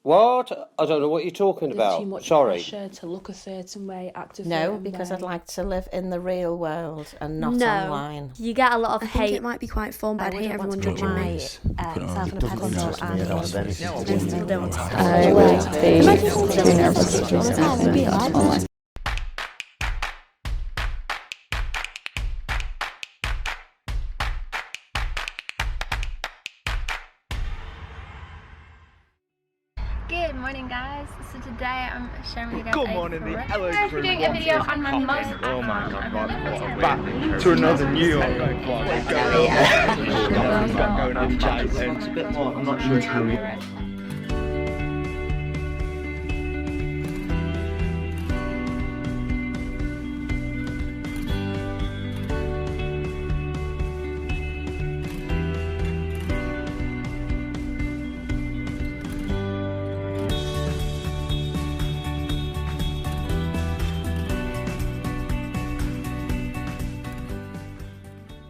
What? I don't know what you're talking There's about. too much Sorry. pressure to look a certain way, act a certain No, way. because I'd like to live in the real world and not No, online. you get a lot of I hate. think it might be quite fun, but I'd hate everyone to put judging me. myself on a pedestal and I still don't want to I would be too nervous to do something online. Good morning, guys. So today I'm sharing with you guys Good morning, the hello crew. doing a video on my most Oh my god, back to another New York. Yeah. It's a bit more, I'm not sure it's how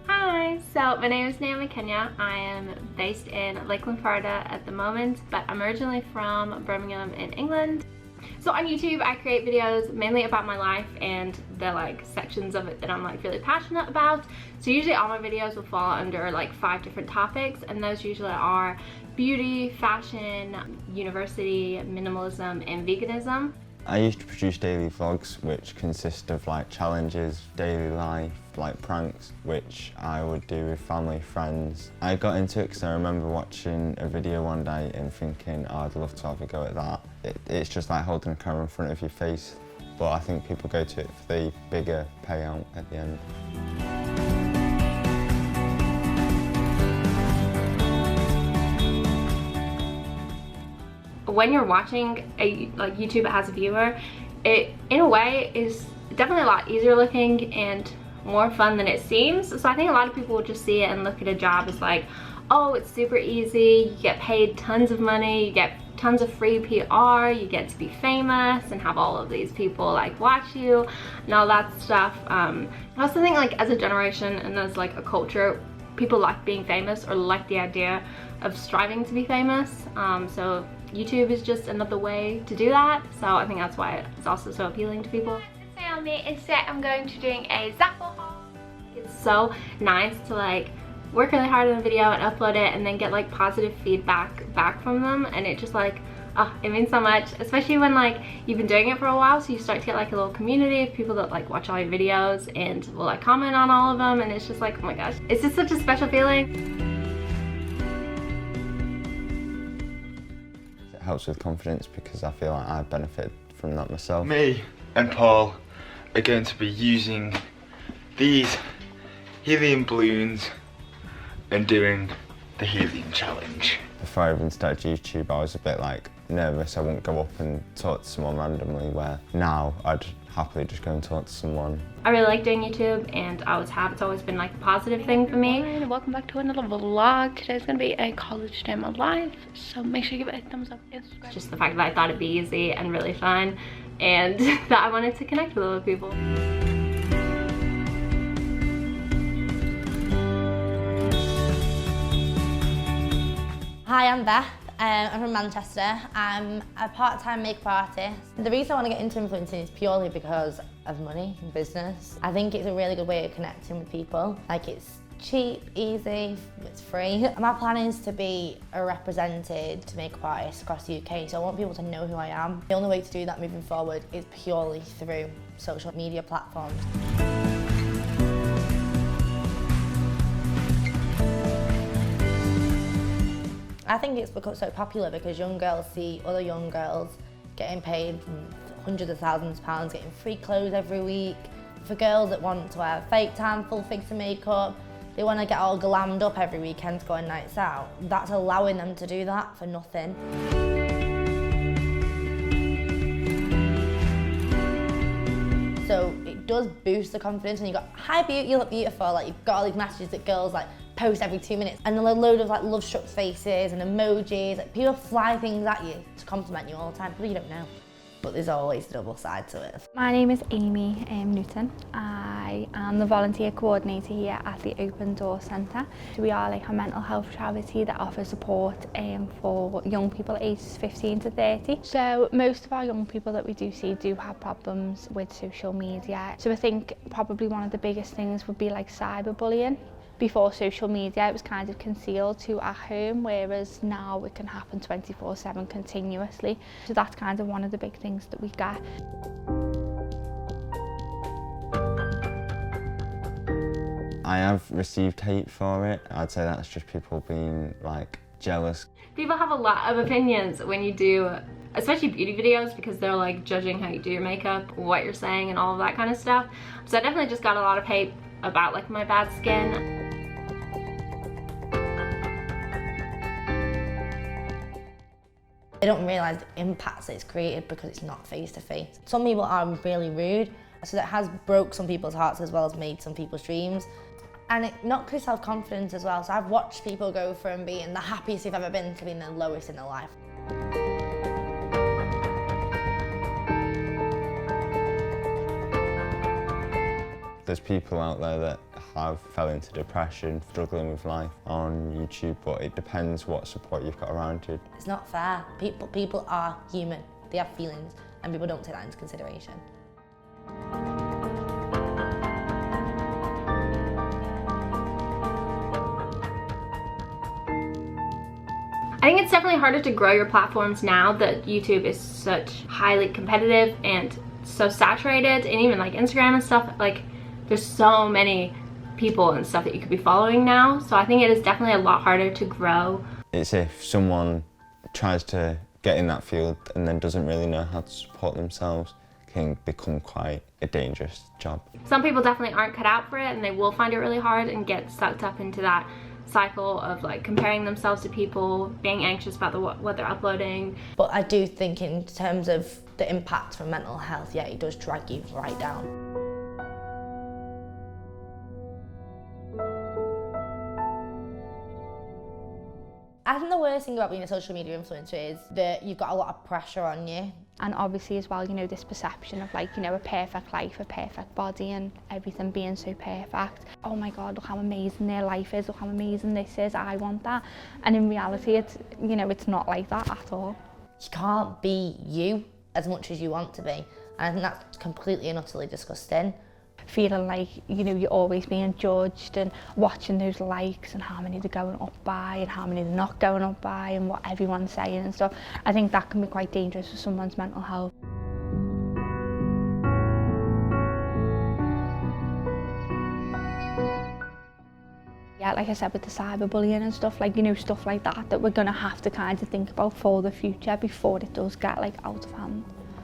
Hi, so my name is Naomi Kenya. I am based in Lakeland, Florida at the moment, but I'm originally from Birmingham in England. So on YouTube, I create videos mainly about my life and the sections of it that I'm really passionate about. So usually all my videos will fall under 5 different topics, and those usually are beauty, fashion, university, minimalism, and veganism. I used to produce daily vlogs which consist of challenges, daily life, pranks, which I would do with family, friends. I got into it because I remember watching a video one day and thinking, oh, I'd love to have a go at that. It's just like holding a camera in front of your face, but I think people go to it for the bigger payout at the end. When you're watching a YouTube as a viewer, it in a way is definitely a lot easier looking and more fun than it seems. So I think a lot of people will just see it and look at a job as oh, it's super easy, you get paid tons of money, you get tons of free PR, you get to be famous and have all of these people watch you and all that stuff. I also think as a generation and as a culture, people like being famous or like the idea of striving to be famous. So YouTube is just another way to do that. So I think that's why it's also so appealing to people. Today on me is that I'm going to doing a Zaful haul. It's so nice to work really hard on a video and upload it and then get positive feedback back from them, and it just oh, it means so much, especially when you've been doing it for a while, so you start to get a little community of people that watch all your videos and will comment on all of them, and it's just oh my gosh, it's just such a special feeling. It helps with confidence because I feel like I benefit from that myself. Me and Paul are going to be using these helium balloons and doing the helium challenge. Before I even started YouTube, I was a bit nervous. I wouldn't go up and talk to someone randomly, where now I'd happily just go and talk to someone. I really like doing YouTube, and it's always been a positive thing for me. And welcome back to another vlog. Today's gonna be a college day of my life, so make sure you give it a thumbs up and subscribe. Just the fact that I thought it'd be easy and really fun, and that I wanted to connect with other people. Hi, I'm Beth. I'm from Manchester. I'm a part-time makeup artist. The reason I want to get into influencing is purely because of money and business. I think it's a really good way of connecting with people. It's cheap, easy, it's free. My plan is to be a represented makeup artist across the UK, so I want people to know who I am. The only way to do that moving forward is purely through social media platforms. I think it's become so popular because young girls see other young girls getting paid hundreds of thousands of pounds, getting free clothes every week. For girls that want to wear fake tan, full face of makeup, they want to get all glammed up every weekend to go on nights out. That's allowing them to do that for nothing. So it does boost the confidence, and you've got hi beauty, you look beautiful, you've got all these messages that girls post every 2 minutes, and a load of love-struck faces and emojis. People fly things at you to compliment you all the time, people you don't know. but there's always a double side to it. My name is Amy Newton. I am the volunteer coordinator here at the Open Door Centre. So we are like a mental health charity that offers support for young people ages 15 to 30. So most of our young people that we do see do have problems with social media. So I think probably one of the biggest things would be like cyberbullying. Before social media, it was kind of concealed to at home, whereas now it can happen 24/7 continuously. So that's kind of one of the big things that we get. I have received hate for it. I'd say that's just people being like jealous. People have a lot of opinions when you do, especially beauty videos, because they're like judging how you do your makeup, what you're saying, and all of that kind of stuff. So I definitely just got a lot of hate about like my bad skin. They don't realise the impacts that it's created because it's not face to face. Some people are really rude, so that has broke some people's hearts as well as made some people's dreams. And it knocked their self-confidence as well. So I've watched people go from being the happiest they've ever been to being the lowest in their life. There's people out there that have fell into depression, struggling with life on YouTube, but it depends what support you've got around you. It's not fair. People are human. They have feelings, and people don't take that into consideration. I think it's definitely harder to grow your platforms now that YouTube is such highly competitive and so saturated, and even like Instagram and stuff, like there's so many people and stuff that you could be following now. So I think it is definitely a lot harder to grow. It's if someone tries to get in that field and then doesn't really know how to support themselves, can become quite a dangerous job. Some people definitely aren't cut out for it, and they will find it really hard and get sucked up into that cycle of like comparing themselves to people, being anxious about what they're uploading. But I do think in terms of the impact from mental health, yeah, it does drag you right down. I think the worst thing about being a social media influencer is that you've got a lot of pressure on you. And obviously as well, you know, this perception of like, you know, a perfect life, a perfect body and everything being so perfect. Oh my God, look how amazing their life is, look how amazing this is, I want that. And in reality, it's, you know, it's not like that at all. You can't be you as much as you want to be. And I think that's completely and utterly disgusting. Feeling like, you know, you're always being judged and watching those likes and how many they're going up by and how many they're not going up by and what everyone's saying and stuff. I think that can be quite dangerous for someone's mental health. Yeah, like I said, with the cyberbullying and stuff, like, you know, stuff like that we're going to have to kind of think about for the future before it does get like out of hand.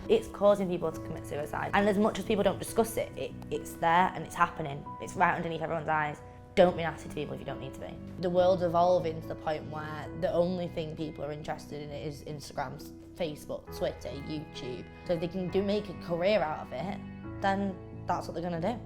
It's causing people to commit suicide. And as much as people don't discuss it, it's there and it's happening. It's right underneath everyone's eyes. Don't be nasty to people if you don't need to be. The world's evolving to the point where the only thing people are interested in is Instagram, Facebook, Twitter, YouTube. So if they can make a career out of it, then that's what they're gonna do.